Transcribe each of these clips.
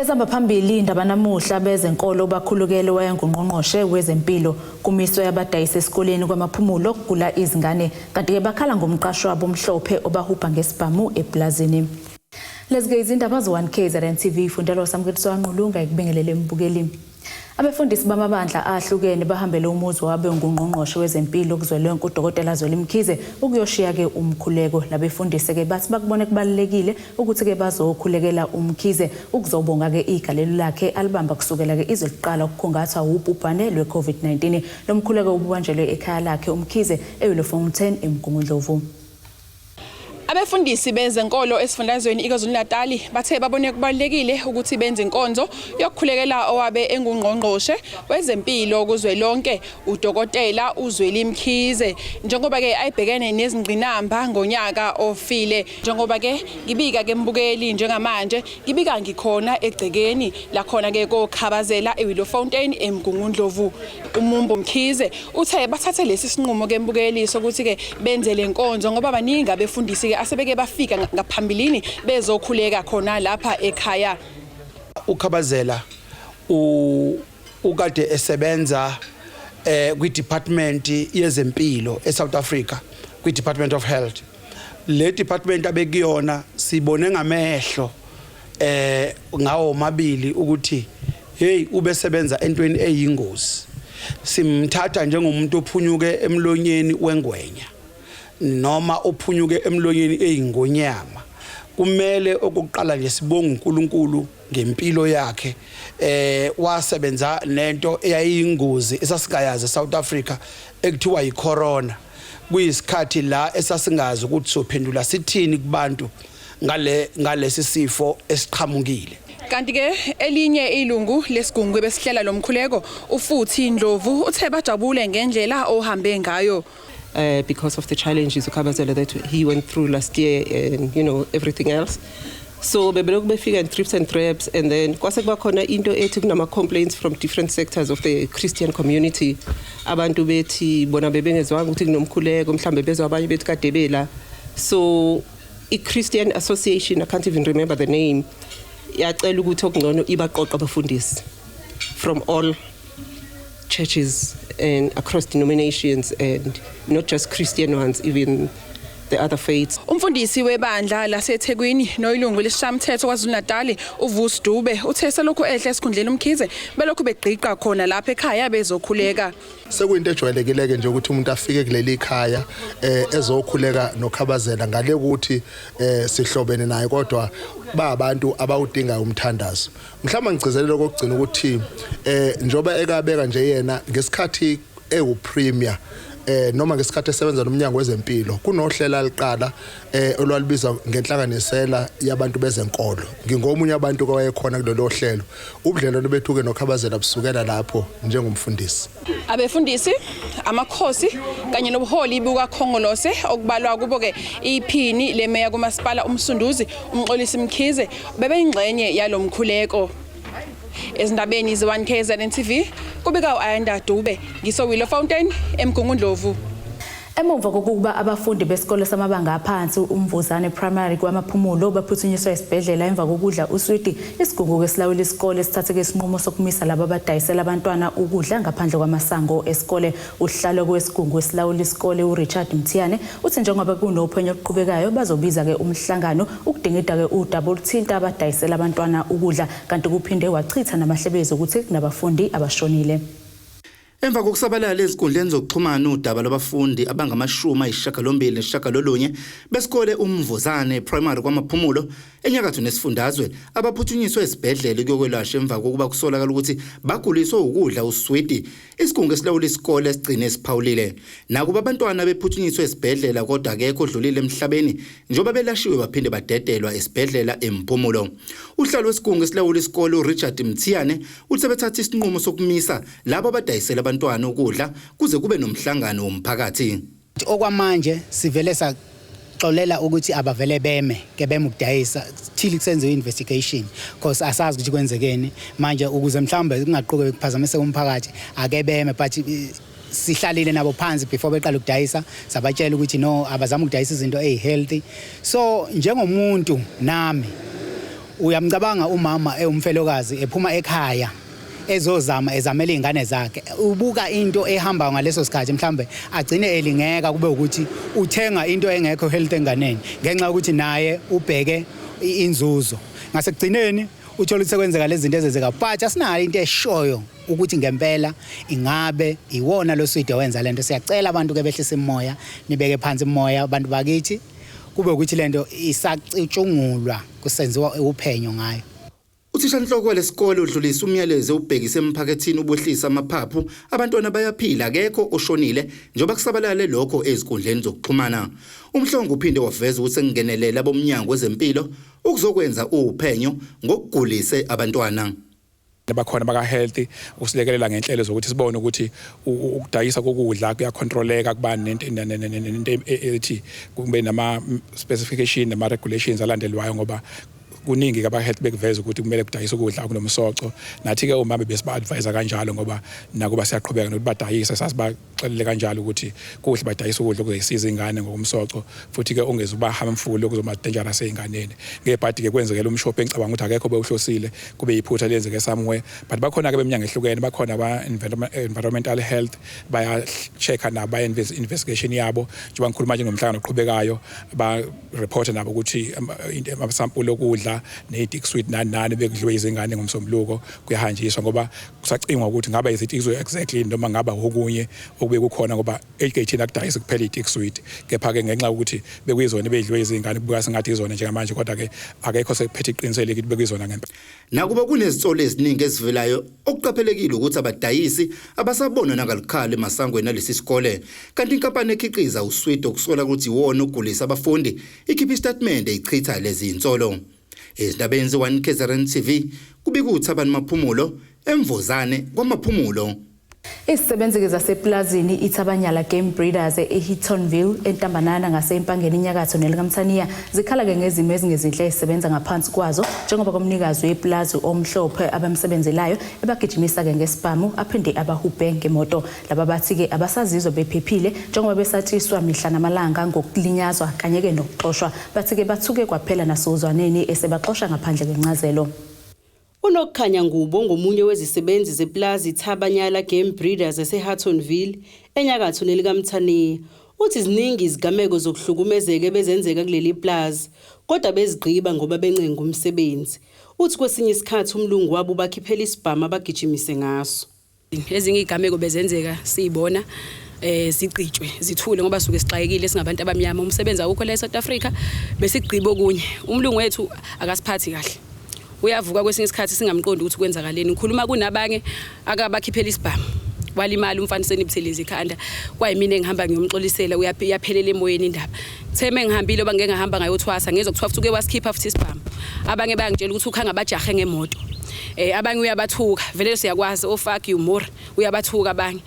Ezihamba phambili indaba namuhla bezenkolo bakhulukele wayengungqongqoshe wezempilo kumiswe yabadayisa esikoleni kwamaphumulo kula izingane kanti ke bakhala ngomqashi wabo omhlophe Obahubha Ngesibhamu EPULAZINI. Lezike izindaba zo1KZNTV ifundelo samkethiso wanqulunga ekubingelele embukeli. Abefundisi bamabandla ahlukene bahambele umuzi wabe ngungqongqoshe wezempilo kuzwelonke uDokotela Mkhize ukuyoshiya ke umkhuleko. Labefundisi ke bathi bakubone kubalekile ukuthi ke bazokhulekela uMkhize ukuzobonga ke igalelo lakhe alibamba kusukela ke izwe liqala ukukhungathwa ubhubhane lweCovid-19. Lo mkhuleko ububanjelwe ekhaya lakhe uMkhize eWillow eMgungundlovu. Abefundisi bezenkolo esifundazweni iKwaZulu-Natal bathe babone kubalekile ukuthi benze inkonzo yokukhulekela owabe engungqongqoshe wezempilo kuzwelonke uDokotela Mkhize njengoba ke ayibhekene nezingqinamba ngonyaka ofile. Njengoba ke ngibika ke mbukeli njengamanje ngibika ngikhona egcekeni la khona ke kokhabazela eWillow eMgungundlovu. Umumbo Mkhize uthe bathathe lesi sinqumo ke mbukeli sokuthi ke benze lenkonzo ngoba baningi abefundisi asebeke bafika ngaphambilini bezokhuleka khona lapha ekhaya. Ukhabazela ukade esebenza kwi-department yezempilo eSouth Africa, kwi-Department of Health. Le department abekuyona sibone ngamehlo ngawo mabili ukuthi hey ubesebenza entweni eyingozi. Simthatha njengomuntu ophunyuke emlonyeni wengwenya noma ophunyuke emlonyeni eyingonyama. Kumele okuqala nje sibonga uNkulunkulu ngempilo yakhe. Wasebenza nento eyayingozi esasikayazi eSouth Africa ekuthiwa yicorona. Kuyisikhathi la esasingazi ukuthi sophendula sithini kubantu ngalesi sifo esiqhamukile. Kanti ke elinye ilungu lesigungu besihlela lomkhuleko ufuthi Ndlovu uthe bajabule ngendlela ohambe ngayo. Because of the challenges that he went through last year and everything else. So befika in trips and traps, and then kwase khona into ethi kunama complaints from different sectors of the Christian community. Abantu bethi bona bebengezwanga ukuthi kunomkhuleko mhlambe bezwe abanye bethi kadebela. So Christian Association, I can't even remember the name, yacela ukuthi okungcono ibaqoqa abafundisi from all churches and across denominations, and not just Christian ones, even the other faiths. Umfundisi webandla laseThekwini noyilungu lesishamthetho kwaZulu-Natal uVusdube uthe selokhu ehle esikhundleni uMkhize belokhu begqiqa khona lapha ekhaya bezokhuleka. Sekuyinto ejwayelekileke nje ukuthi umuntu afike kuleli khaya ezokhuleka nokhabazela ngale ukuthi sihlobene naye kodwa abantu abawudinga umthandazo. Mhlawumbe ngicizelele kokugcina ukuthi njoba ekabeka nje yena ngesikhathi premier noma ngesikhathi esebenza nomnyango wezempilo kunohlela liqala olwalibiza ngenhlanganisela yabantu bezenkolo. Ngingomunye abantu kwayekhona kulelo hlelo. Ubudlelwano bethu ke nokhabazela busukela lapho njengomfundisi. Abefundisi amakhosi kanye nobuholi bukaKhongolose okubalwa kubo ke iphini lemeya kumasipala umsunduzi umxolisi Mkhize bebeyingxenye yalomkhuleko. Ezindabeni ze1KZNTV kubika uAyanda Dube ngisoWillow eMgungundlovu. Emumva kokuba abafundi besikole samabanga aphansi umvuzane primary kwamaphumulo baphuthunyiswa esibhedlela emva kokudla uswidi isigungu esilawula isikole sithathe isinqumo sokumisa labo abadayisela abantwana ukudla ngaphandle kwamasango esikole. Uhlalo kwesigungu esilawula isikole uRichard Mthiyane uthi njengoba kunophenyo oqhubekayo bazobiza ke umhlangano ukudingida ke udaba oluthinta abadayisela abantwana ukudla kanti kuphinde wachitha namahlebezi ukuthi kunabafundi abashonile. Emva kokusabalala ezinkundleni zokuxhumana udaba labafundi abangama-89 besikole umvuzane primary kwamaphumulo enyakatho nesifundazwe abaphuthunyiswe esibhedlela kuyokwelashwa emva kokuba kusolakala ukuthi baguliswe ukudla uswidi isigungu esilawula isikole sigcine siphawulile. Nakuba abantwana bephuthunyiswe esibhedlela kodwa akekho odlulile emhlabeni njengoba belashiwe baphinde badedelwa esibhedlela eMphumulo. Uhlalo wesigungu esilawula isikole uRichard Mthiyane uthi bethatha isinqumo sokumisa labo abadayisela abantwana ukudla kuze kube nomhlangano womphakathi. Okwamanje sivele saxolela ukuthi abavele beme ukudayisa till kusenziwe investigation because asazi ukuthi kwenzekeni manje ukuze mhlawumbe kungaquke kuphazamise umphakathi ake beme but sihlalile nabo phansi before beqala ukudayisa sabatshela ukuthi no abazama ukudayisa izinto ezihealthy. So njengomuntu nami uyamcabanga umama umfelokazi ephuma ekhaya ezamela izingane zakhe ubuka into ehamba ngaleso sikhathi mhlambe agcine elingeka kube ukuthi uthenga into engekho healthy enganeni ngenxa ukuthi naye ubheke inzuzo ngasekugcineni uthola ukuthi sekwenzeka lezi zinto ezenzeka but asinayo into eshoyo ukuthi ngempela ingabe iwona lo swidi owenza lento siyacela abantu ke behlise imoya nibeke phansi imoya abantu bakithi kube ukuthi lento isacutshungulwa kusenziwa uphenyo ngayo. Uthishanhloko walesikole udlulisa umyalezo ubhekise emphakathini ubohlisa amaphaphu abantwana bayaphila akekho oshonile njengoba kusabalale lokho ezikundleni zokuxhumana. Umhlongo uphinde waveza ukuthi sengenelela bomnyango wezempilo ukuzokwenza uphenyo ngokugulise abantwana. Bakhona baka healthy usilekelela ngenhlelo zokuthi sibone ukuthi ukudayisa kokudla kuyacontroleka kuba nento ethi kube nama specification nama regulations alandelwayo ngoba kuningi ke aba health bekuveza ukuthi kumele kudayisa ukudla okunomsoco nathi ke umama besiba advise kanjalo ngoba nakuba siyaqhubeka nokuthi badayisa sasibaxelele kanjalo ukuthi kuhle badayisa ukudla okuzisiza ingane ngokumsoco futhi ke ongeza uba harmful okuzoba dangerous einganeni ngebhadi ke kwenzekela umshopho engicabanga ukuthi akekho bewuhlosile kube iphutha lenzeke somewhere but bakhona ke beminyango ehlukene bakhona ba environmental health baya checka na ba investigation yabo njengoba ngikhuluma nje ngomhlangano oqhubekayo ba report nabo ukuthi ama sample okudla ne-dick sweet nani bekudliwe izingane ngomsombuluko kuyahanjiswa ngoba kusacingwa ukuthi ngaba izithizo exactly noma ngaba okunye okube kukhona ngoba egate nakudayisa kuphela i-dick sweet kepha ke ngenxa ukuthi bekuyizona bedliwe izingane kubuka sengathi izona njengamanje kodwa ke akekho sephethe iqinisele ukuthi bekuyizona ngempela. Nakuba kunezitsolo eziningi ezivelayo okuqaphelekile ukuthi abadayisi abasabona nakalikhala emasangweni alesi sikole kanti inkampani ekhiqiza usweet okusola ukuthi iwona ogulisa abafundi ikhipha istatement eyichitha lezi insolo. Ezindabeni ze1KZNTV kubika uThabani Maphumulo emvozane kwamaphumulo. Isisebenzi zasepulazini iThabanyala Game Breeders eHittonville entambanana ngasempangeni inyakatho nelikamthaniya zikhala ke ngezimo ezingezinhle ezisebenza ngaphansi kwazo njengoba komnikazi weplazi omhlophe abamsebenzelayo ebagijimisa ke Ngesibhamu aphinde abahubhe ngemoto laba bathi ke abasazizwe bephephile njengoba besatshiswa mihla namalanga ngokulinyazwa kanye ke nokuxoshwa bathi ke bathuke kwaphela nasozwaneni esebaxosha ngaphandle kwencazelo. Unokukhanya Ngubo ngomunye wezisebenzi zeplazi iThabanyala Game Breeders eseHittonville enyakatho nelikamthaniya uthi ziningi izigameko zokuhlukumezeka bezenzeka kuleli plazi kodwa bezigqiba ngoba bencenga umsebenzi. Uthi kwesinye isikhathi umlungu wabo bakhiphela isibhamu abagijimise ngaso. Ezinye izigameko bezenzeka siyibona sigqitshwe zithule ngoba suke sixayekile singabantu abamnyama umsebenzi awukho la eSouth Africa besigqiba okunye umlungu wethu akasiphathi kahle. Uyavuka kwesinye isikhathi singamqondi ukuthi kwenzakaleni ngikhuluma kunabanye akabakhiphela isibhamu walimala umfaniseni ibuthelezi ikhanda kwayimina engihamba ngiyomxolisela uyaphelela emoyeni indaba theme ngihambile obangeke ngahamba ngayothwasa ngezokuthiwa futhi uke wasikhipha futhi isibhamu abanye bayangitshela ukuthi ukhanga bajahe ngemoto abanye uyabathuka vele siyakwazi ofak you more uyabathuka abanye.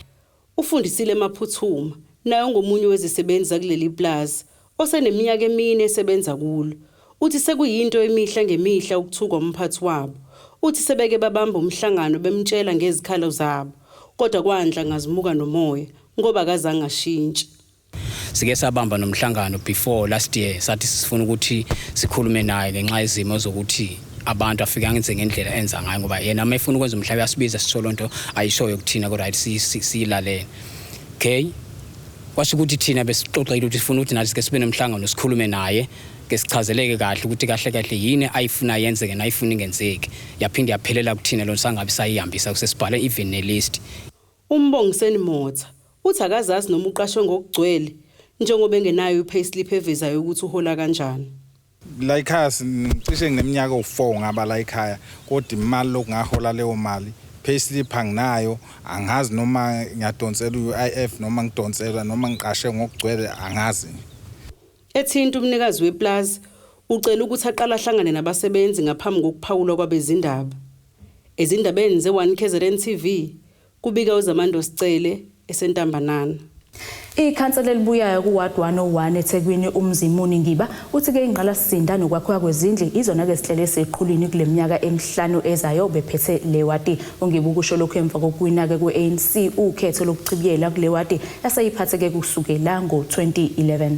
Ufundisile Maphuthuma nayo ngomunye wezisebenzi zakuleli plaza oseneminyaka emine esebenza kulo. Uthi sekuyinto emihla ngemihla ukuthukwa umphathi wabo. Uthi sebeke babamba umhlangano bemtshela ngezikhalo zabo kodwa kwandla ngazimuka nomoya ngoba akazange ashintshe. Sike sabamba nomhlangano before last year sathi sifuna ukuthi sikhulume naye ngenxa yezimo zokuthi abantu afika ngenze ngendlela enza ngayo ngoba yena mayefuna ukwenza umhlaba yasibiza sisolo nto ayishoyo ukuthina ko right siyilalene. Okay, kwasho ukuthi thina besixoxile ukuthi sifuna ukuthi nathi sike sibe nomhlangano sikhulume naye ke sichazeleke kahle ukuthi kahle kahle yini ayifuna yenzeke nayifuna ingenzeke yaphinde yaphelela kuthina lo sangabe sayihambisa kusesibhale even nelist. Umbongiseni Motha uthi akazazi noma uqashwe ngokugcwele njengoba engenayo payslip evezayo ukuthi uhola kanjani. La ekhaya cishe ngineminyaka u4 ngaba la ekhaya kodwa imali lokungahola leyo mali payslip anginayo angazi noma ngiyadonsela uIF noma ngidonsela noma ngiqashe ngokugcwele angazi. Ethinta umnikazi weplaza ucela ukuthi aqala ahlangane nabasebenzi ngaphambi kokuphawula kwabezindaba. Ezindabeni ze1KZNTV kubika uZamando Sicele esentambanana. Ikhansela elibuyayo kuward 101 eThekwini uMzimuni Ngiba uthi ke ingqalasizinda nokwakhiwa kwezindlu izona ke sihlele eseqhulwini kuleminyaka emihlanu ezayo bephethe lewadi. Ungiba ukusho lokho emva kokuwina ke kweANC ukhetho lokuchibiyela kulewadi yasayiphathe ke kusukela ngo2011.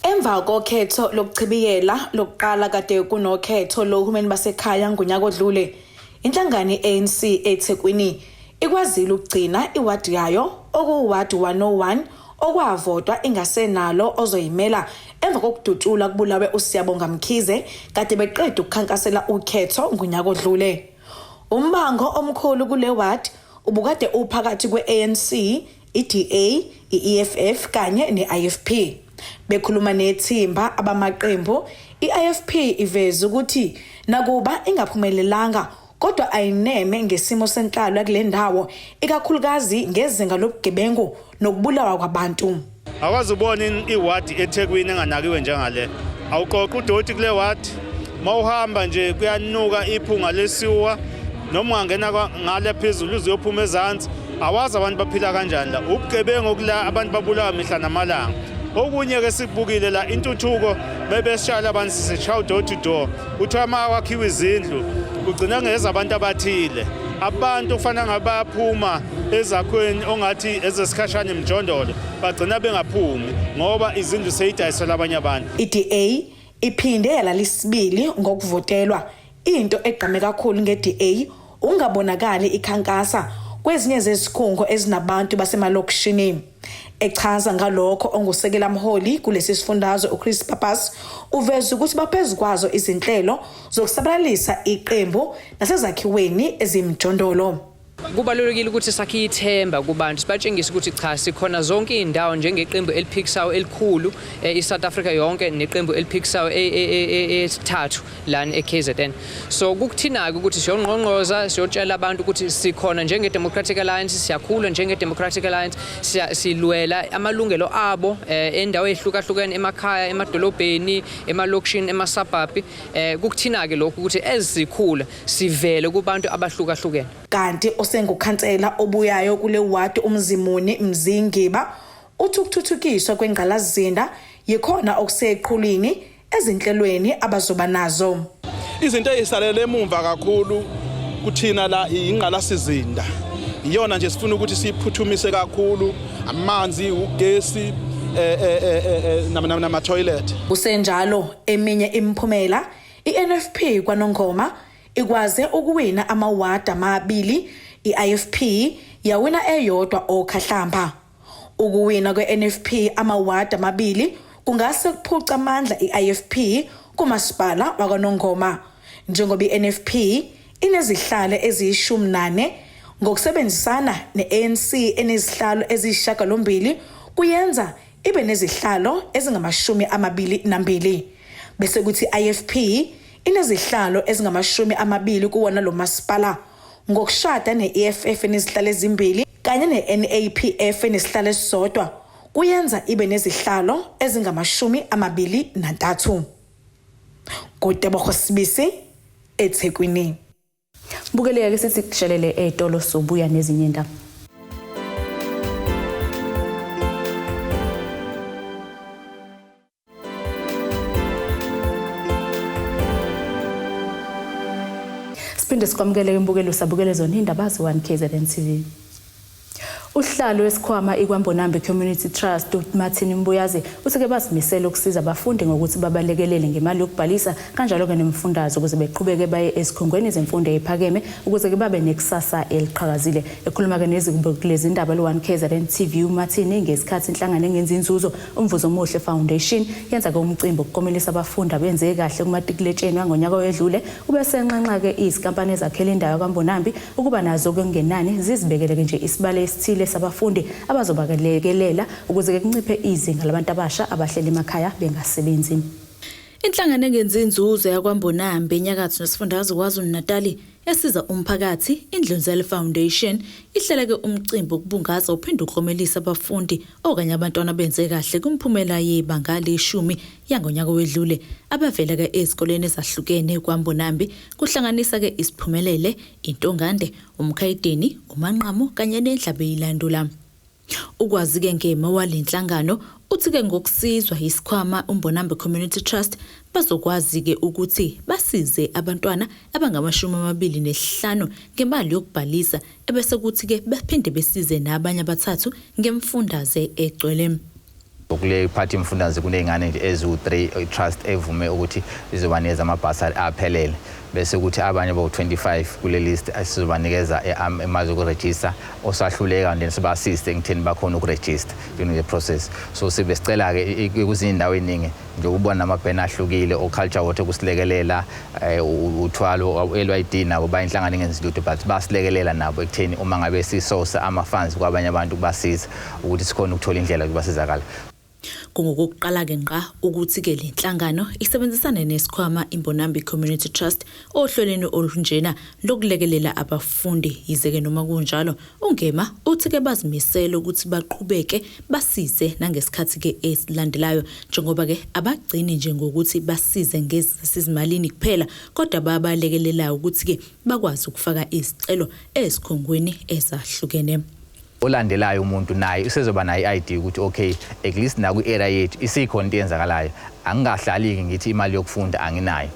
Emva kokhetho lokuchibiyela lokuqala kade kunokhetho lohulumeni basekhaya ngonyaka odlule, inhlangano ANC eThekwini ikwazile ukugcina iwadi yayo okuwadi 101 okwavotwa ingasenalo ozoyimela emva kokudutshula kubulawe uSiyabonga Mkhize kade beqeda ukukhankasela ukhetho ngonyaka odlule. Umbango omkhulu kule wadi ubukade uphakathi kwe-ANC, iDA, iEFF kanye neIFP. Bekhuluma nethimba abamaqembu, iIFP iveza ukuthi nakuba ingaphumelelanga kodwa ayineme ngesimo senhlalo kule ndawo ikakhulukazi ngezinga lobugebengu nokubulawa kwabantu. Akwazi ubona iwadi eThekwini enganakiwe njengale. Awuqoqa udoti kule wadi, mawuhamba nje kuyanuka iphunga lesiwa noma ungena ngale phezulu uzophuma ezantsi. Awazi abantu baphila kanjani la. Ubugebengu kula abantu babulawa mihla namalanga. Okunye ke sibukile la intuthuko bebeshala abantu sisetshaw door to door. Uthiwa mawakhiwa izindlu ugcina ngeza abantu abathile. Abantu ufana ngabaphuma ezakweni ongathi ezesikhashana emjondolo bagcina bengaphumi ngoba izindlu seyidayisela abanye abantu. iDA iphinde yalalisibili ngokuvotelwa. Into egqame kakhulu ngeDA ungabonakali ikhankasa kwezinye zezikhungo ezinabantu basemalokishini. Echaza ngalokho ongusekela mholi kulesi sifundazwe uChris Papas uveza ukuthi baphezukwazo izinhlelo zokusabalalisa iqembu nasezakhiweni ezimjondolo. Kubalulekile ukuthi sakhe ithemba kubantu sibatshengise ukuthi cha sikhona zonke indawo njengeqembu eliphikisayo elikhulu eSouth Africa yonke neqembu eliphikisayo esithathu lana eKZN. So kukuthina ukuthi siyongqongqoza siyotshela abantu ukuthi sikhona njengeDemocratic Alliance siyakhula njengeDemocratic Alliance silwela amalungelo abo endawo ehlukahlukene emakhaya emadolobheni emalokishini emasabhabhi kukuthina ke lokho ukuthi ezikhula sivele kubantu abahlukahlukene. Kanti osengukhansela obuyayo kule wadi uMzimuni Mzingiba uthi ukuthuthukiswa kwengqalazinda yikhona okuseqhulwini ezinhlelweni abazoba nazo. Izinto ezisalele emumva kakhulu kuthina la ingqalasizinda. Iyona nje sifuna ukuthi siphuthumise kakhulu amanzi, ugesi nama toilet. Kusenjalo eminye imphumela iNFP kwaNongoma ikwaze ukuwina amawadi amabili, iIFP yawina eyodwa okhahlamba. Ukuwina kweNFP amawadi amabili kungase kuphuca amandla iIFP kumasipala wakwaNongoma njengoba iNFP inezihlalo eziyishumi-8 ngokusebenzisana neANC enezihlalo eziyishagalombili kuyenza ibe nezihlalo ezingama-22 bese kuthi iIFP inezihlalo ezingama-20 kuwona lo masipala ngokushada neEFF enezihlalo ezimbili kanye neNAPF enezihlalo esisodwa kuyenza ibe nezihlalo ezingama-23. Kodwa Sibisi eThekwini. Bukeleka ke sithi kushelele etolo sobuya nezinye indaba. Siphinde sikwamukele imbukelo sabukele zona indaba ze1KZNTV. Uhlalo wesikhwama ikwambonambe Community Trust Martin Mbuyazi uthike basimisela ukusiza abafundi ngokuthi babalekelele ngemali yokubhalisa kanjalo ke nemfundazo ukuze beqhubeke baye esikhungweni zemfundo ephakeme ukuze ke babe nekusasa eliqhakazile. Ekhuluma ke nezikulezi indaba le1KZNTV uMartin ngesikhathi inhlangano engenza inzuzo umvuzo omuhle Foundation yenza ke umcimbi ukukomelisa abafundi abenze kahle kumatikuletsheni ngonyaka oyedlule ubese nxanxa ke izikampani ezakhela indawo kaMbonambi ukuba nazo kungenani zizibekele ke nje isibale esithile sabafundi abazobakelekelela ukuze ke kunciphe izinga labantu abasha abahlela emakhaya bengasebenzi. Inhlangano engenza inzuzo yakwaMbonambe enyakatho nesifundazwe KwaZulu-Natal esiza umphakathi Indlunzela Foundation ihlela ke umcimbi ukubungaza uphinde uklomelisa abafundi okanye abantwana benze kahle kumphumela yebanga le-10 yangonyaka wedlule abavela ke ezikoleni ezahlukene kwaMbonambe kuhlanganisa ke isiphumelele intongande umkhayideni umanqamo kanye nendlabe yilandula. Ukwazi ke ngema walenhlangano uthi ke ngokusizwa isikhwama uMbonambe Community Trust bazokwazi ke ukuthi basize abantwana abangama-25 ngemali yokubhalisa ebese kuthi ke baphinde besize nabanye abathathu ngemfundaze egcwele. Kule party imfundaze kuneyingane nje ezu3 trust evume ukuthi izobanikeza amabhasari aphelele bese ukuthi abanye bo25 kule list asizobanikeza imali yokuregister osahluleka and then sibasiste ngitheni bakhona ukuregister during the process. So sibe sicela ke kuzindawo eningi nje ukubona amabhena ahlukile oculture water kusilekelela uthwalo LYD nabo bayinhlangano engenzi lutho but basilekelela nabo ekutheni uma ngabe sisosa ama funds kwabanye abantu kubasiza ukuthi sikhona ukuthola indlela yokubasizakala. Kungokuqala ke ngqa ukuthi ke lenhlangano isebenzisana nesikhwama Imbonambi Community Trust ohlelweni olunjena lokulekelela abafundi izeke noma kunjalo ungema uthi ke bazimisela ukuthi baqhubeke basize nangesikhathi ke esilandelayo njengoba ke abagcini nje ngokuthi basize ngezisizimalini kuphela kodwa babalekelelayo ukuthi ke bakwazi ukufaka izicelo esikhongweni ezahlukene. Olandelayo umuntu naye usezoba nayo ID ukuthi okay at least na ku area yethu isikhona into yenzakalayo angingahlali ngithi imali yokufunda anginayo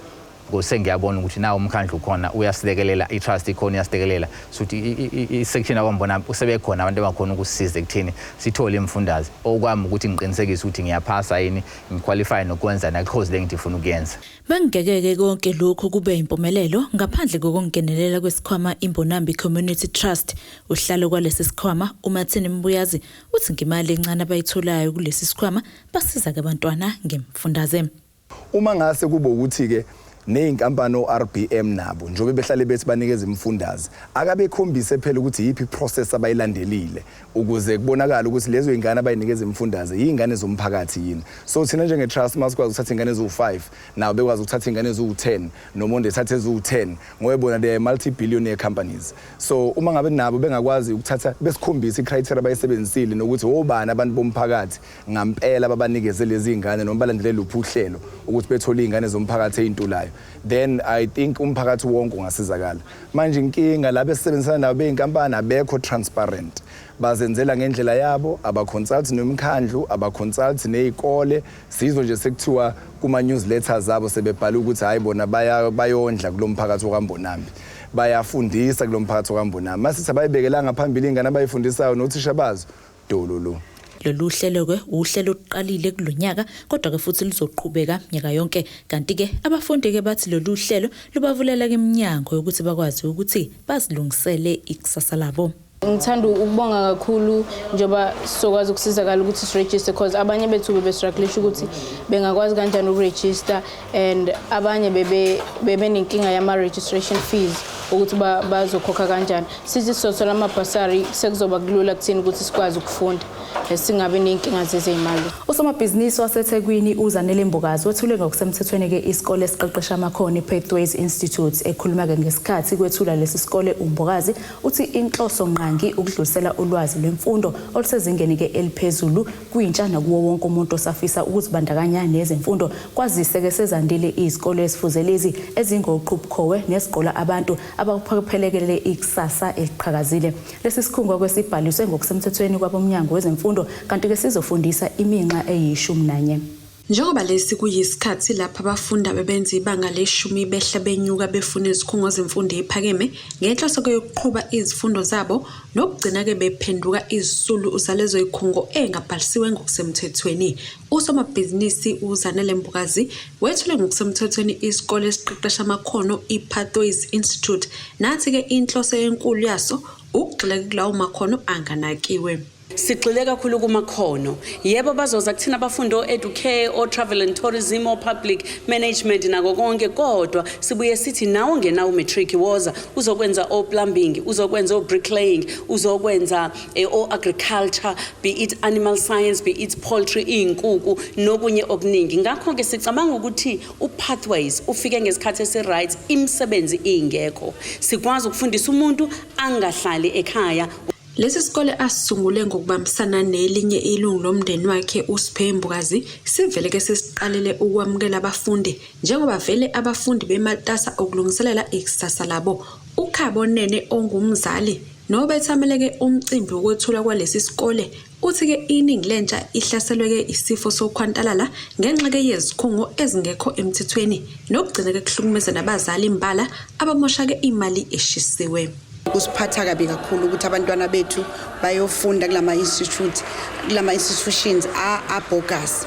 because ngiyabona ukuthi nawo umkhandlu khona uyasilekelela itrust ikhona uyasilekelela sokuthi isection akwambona usebekhona abantu abakhona ukusisiza ekuthini sithole imfundaze okwami ukuthi ngiqinisekise ukuthi ngiyaphasa yini ngiqualify nokwenza na cause lengthi ufuna ukuyenza. Bangekeke konke lokho kube impumelelo ngaphandle kokungenelela kwesikhwama Imbonambi Community Trust. Uhlalo kwalesi sikhwama uMathini Mbuyazi uthi ngimali encane abayitholayo kulesi sikhwama basiza ke abantwana ngemfundaze. Uma ngase kube ukuthi ke neinkampani RBM nabo njobe behlale bethi banikeza imfundaze akabe khombise phela ukuthi yipi process abayilandelile ukuze kubonakala ukuthi lezo ingane abayinikeza imfundaze yingane zomphakathi yini. So thina njenge trust masikwazi ukuthatha ingane ezu5 nawo bekwazi ukuthatha ingane ezu10 nomonde ethathe ezu10 ngoba bona they multi-billionaire companies. So uma ngabe nabo bengakwazi ukuthatha besikhombisa icriteria abayisebenzisile nokuthi obani abantu bomphakathi ngampela babanikeze lezi ingane noma balandelela uphuhlelo ukuthi bethole ingane zomphakathi ezintulayo, then I think umphakathi wonke ungasizakala. Manje inkinga laba esebenzisana nabo beinkampani abekho transparent, bazenzela ngendlela yabo abaconsult nomkhandlu abaconsult nezikole sizo nje sekuthiwa kuma newsletters zabo sebebhala ukuthi hayi bona bayondla kulomphakathi okwambonambi bayafundisa kulomphakathi okwambonambi masithi abayibekelanga phambili ingane abayifundisayo nothisha bazo dololo. Lolu hlelo ke uhlelo oqalile kulonyaka kodwa ke futhi lizoqhubeka nyaka yonke kanti ke abafundi ke bathi lolu hlelo lubavulela ke iminyango ukuthi bakwazi ukuthi bazilungisele ikusasa labo. Ngithanda ukubonga kakhulu njoba sizokwazi ukusizakala ukuthi siregister because abanye bethu bebestruggle ukuthi bengakwazi kanjani ukuregister and abanye bebe nenkinga yama registration fees ukuthi bazokhokha kanjani. Sithi sothola amabhasari sekuzoba kulula kuthini ukuthi sikwazi ukufunda singabe nenkinga zezimali. Usomabhizinisi waseThekwini uZanele Mbukazi wethule ngokusemthethweni ke isikole esiqeqesha amakhono Pathways Institute ekhuluma ke ngesikhathi kwethula lesi sikole uMbukazi uthi inhloso nqangi ukudlulisela ulwazi lwemfundo olusezingeni ke eliphezulu kwintsha nakuwo wonke umuntu osafisa ukuzibandakanya nezemfundo kwazise ke sezandile izikole esifuzelezi ezingoqhubukhowe nesikole abantu abaphephelekele ikusasa eliqhakazile. Lesi sikhungo kwesibhaliswe ngokusemthethweni kwabomnyango wezemfundo kanti ke sizofundisa iminxa eyi11. Njengoba lesi kuyisikhathi lapha abafunda bebenza ibanga le10 behla benyuka befuna izikhungo zemfundo ephakeme ngenhloso yokuqhubha izifundo zabo nokugcina ke bephenduka izisulu zalezo izikhungo engabhalisiwe ngokusemthethweni. Usomabhizinisi uZanele Mbukazi wethule ngokusemthethweni isikole esiqeqesha amakhono iPathways Institute nathi ke inhloso enkulu yaso ukugxila kulawo makhono anganakiwe. Sigxile kakhulu kumakhono. Yebo bazoza kuthina abafundi o-educare, o-travel and tourism, o-public management nako konke kodwa sibuye sithi nawo ngena u-matric woza uzokwenza o-plumbing, uzokwenza o-bricklaying, uzokwenza o-agriculture, be it animal science, be it poultry, inkukhu nokunye okuningi. Ngakho ke sicabanga ukuthi uPathways ufike ngesikhathi esi-right imisebenzi ingekho. Sikwazi ukufundisa umuntu angahlali ekhaya. Lesi sikole asisungule ngokubambisana nelinye ilungu lomndeni wakhe uSiphe Mbukazi sivele ke sesiqalele ukwamukela abafundi njengoba vele abafundi bematasa okulungiselela ikusasa labo. Ukhabo Nene ongumzali nobethameleke umcimbi wokwethula kwalesi sikole uthi ke iningi lentsha ihlaselwe ke isifo sokhwantalala ngenxa ke yezikhungo ezingekho emthethweni nokugcina ke kuhlukumeza nabazali imbala abamosha ke imali eshisiwe. kusiphatha kabi kakhulu ukuthi abantwana bethu bayofunda kulama institutions bogus.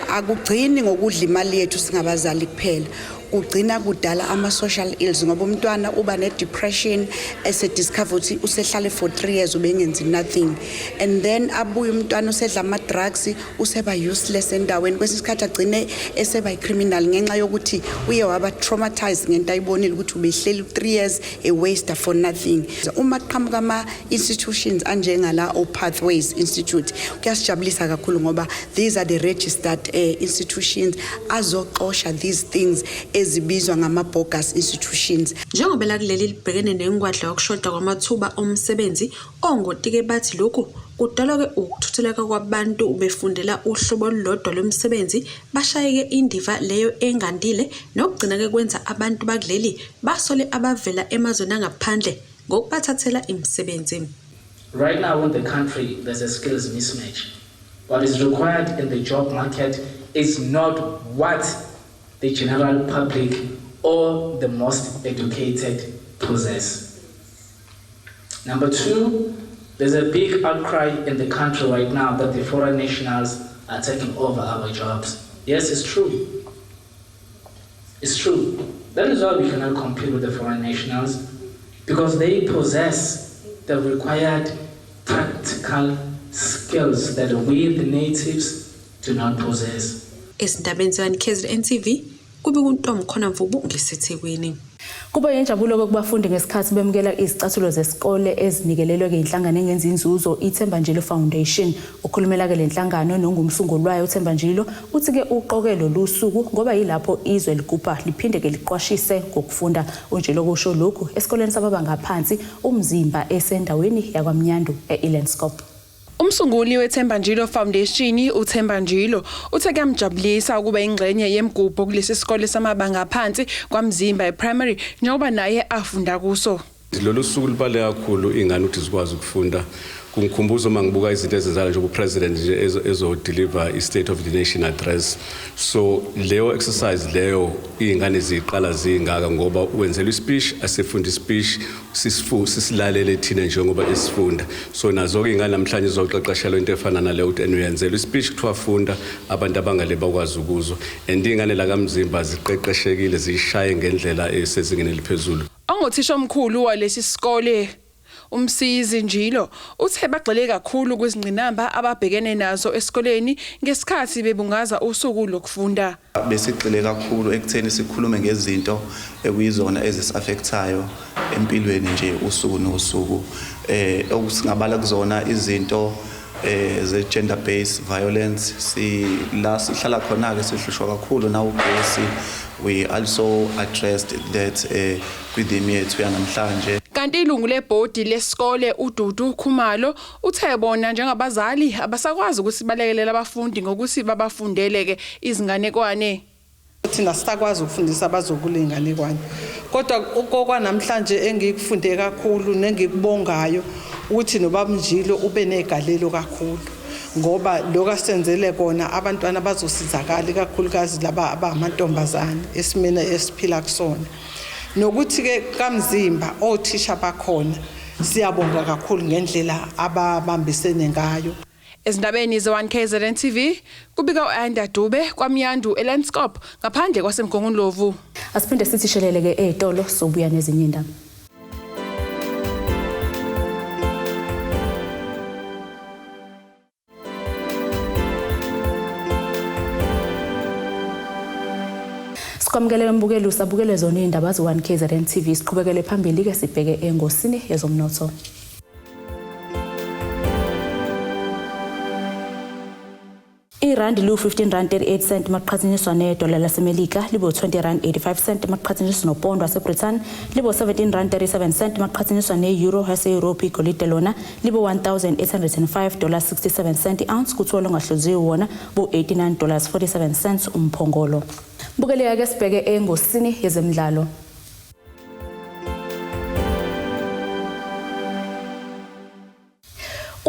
Akugcini ngokudla imali yethu singabazali kuphela. Kugcina kudala ama-social ills ngoba umntwana uba ne-depression ese-discover ukuthi usehlale for 3 years ubengenzi nothing, and then abuye umntwana usedla ama-drugs useba useless endaweni, kwesinye isikhathi agcine eseba i-criminal ngenxa yokuthi uye waba traumatized ngento ayibonile ukuthi ubehleli 3 years a waster for nothing. Uma qhamuka ama-institutions anjengala Pathways Institute kuyasijabulisa kakhulu ngoba these are the registered institutions azoxosha these things ezibizwa ngama-bogus institutions. Njengoba lakuleli libhekene nengwadla yokushoda kwamathuba omsebenzi, ongotike bathi lokhu kudala-ke ukuthutheleka kwabantu befundela uhlobo olulodwa lomsebenzi bashayeke indiva leyo engandile nokugcina-ke kwenza abantu bakuleli basole abavela emazweni angaphandle ngokubathathela imisebenzi. Right now in the country there's a skills mismatch. What is required in the job market is not what the general public or the most educated possess. Number two, there's a big outcry in the country right now that the foreign nationals are taking over our jobs. Yes, it's true. It's true. That is why we cannot compete with the foreign nationals, because they possess the required practical skills that we, the natives, do not possess. Esindabeni ze-1KZNTV kube kuntombi khona mvubu ngesethekwini. Kuba yenjabulo kokubafundi ngesikhathi bemukela izicathulo zesikole ezinikelelwe ngenhlangano engenza inzuzo iThembanjilo Foundation. Ukhulumela ke lenhlangano nongumsunguli wayo uThembanjilo uthi ke uqokelo lusuku ngoba yilapho izwe ligubha liphinde ke liqwashise ngokufunda. Unjilo kusho lokhu esikoleni sababanga phansi umzimba esendaweni yakwaMnyandu eElandscope. Umsunguli weThembanjilo Foundation uThembanjilo uthe kuyamjabulisa ukuba ingxenye yemgubho kulesi sikole samabanga phansi kwaMzimba ePrimary njengoba naye afunda kuso. Lolu suku libale kakhulu ingane ukuthi zikwazi ukufunda. Kungikhumbuza uma ngibuka izinto ezenzala njengoba president nje ezo deliver i State of the Nation address. So leyo exercise leyo ingane ziqala zingaka ngoba wenzela ispeech asefunda ispeech sisilalele thina njengoba esifunda. So nazo ke ingane namhlanje izoqeqeshelwa into efana naleyo ukuthi enuyenzela ispeech kuthiwa funda abantu abangale bakwazi ukuzwa. And ingane la kaMzimba ziqeqeshekile zishaye ngendlela esezingeni eliphezulu. Ongothisha omkhulu walesi sikole Umsizi Njilo uthe bagxile kakhulu kwizingcinamba ababhekene nazo esikoleni ngesikhathi bebungaza usuku lokufunda. Besigxile kakhulu ekutheni sikhulume ngezinto ekuyizona ezisiaffectayo empilweni nje usuku nosuku, okusingabala kuzona izinto ze gender based violence. Sihlala khona ke sihlushwa kakhulu na ugesi. We also addressed that kwithimi yethu yanamhlanje. Kanti ilungu lebhodi lesikole uDudu Khumalo uthe bona njengabazali abasakwazi ukuthi balekelela abafundi ngokuthi babafundele ke izinganekwane. Thina sitakwazi ukufundisa abazokulinganekwane. Kodwa kokwa namhlanje engikufunde kakhulu nengikubongayo ukuthi noBabMjilo ube negalelo kakhulu. Ngoba lokho asenzele kona abantwana bazosizakala kakhulukazi laba abamantombazane esimene esiphila kusona. Nokuthi ke kaMzimba othisha bakhona siyabonga kakhulu ngendlela ababambisene ngayo. Ezindabeni ze-1KZNTV kubika uAnda Dube kwaMnyandu eLandscope ngaphandle kwaseMgongondlovu. Asiphinde sithi shelele ke ezitolo sobuya nezinye indaba. Sikwamukele mbukeli usabukele zona indaba ze-1KZNTV siqhubekele phambili ke sibheke engosini yezomnotho. Irandi lu 15 rand 38 cent maqhathaniswa nedola laseMelika libo 20 rand 85 cent maqhathaniswa nopondo waseBritain libo 17 rand 37 cent maqhathaniswa neeuro yase-Europe igolide lona libo $1,805.67 cent ounce kuthiwa ngahluziwe wona bo $89.47 cents umphongolo. Bukeleka ke sibheke engosini yezemidlalo.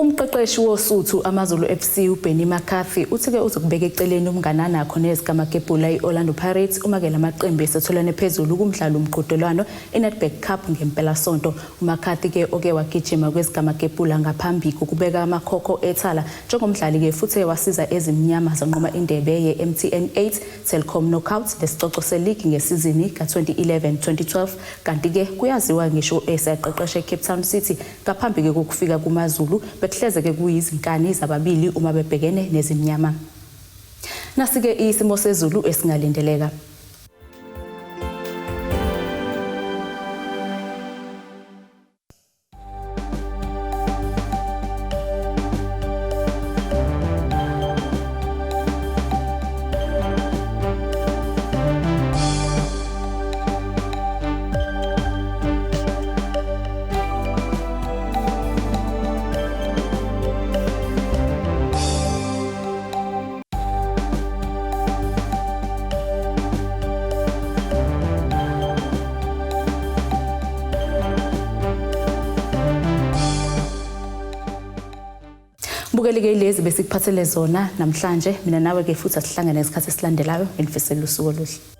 Umqeqeshi wosuthu amaZulu FC uBenny McCarthy uthi ke uzokubeka eceleni umnganana nakho nezikamakebhula iOrlando Pirates uma ke lamaqembu esetholane phezulu kumdlalo umqhudelwano iNedbank Cup ngempela sonto. uMcCarthy ke oke wagijima kwezikamakebhula ngaphambi kokubeka amakhokho ethala njengomdlali ke futhi wasiza ezimnyama zanqoma indebe yeMTN 8 Telkom Knockouts lesicoco seleague ngesizini ka2011-2012 kanti ke kuyaziwa ngisho esaqeqeshe Cape Town City ngaphambi ke kokufika kumaZulu behleze ke kuyizinkani zababili uma bebhekene nezimnyama. Nasike isimo sezulu esingalindeleka. Bukeleke lezi besikuphathele zona namhlanje mina nawe ke futhi asihlangane ngesikhathi esilandelayo ngifisela usuku oluhle.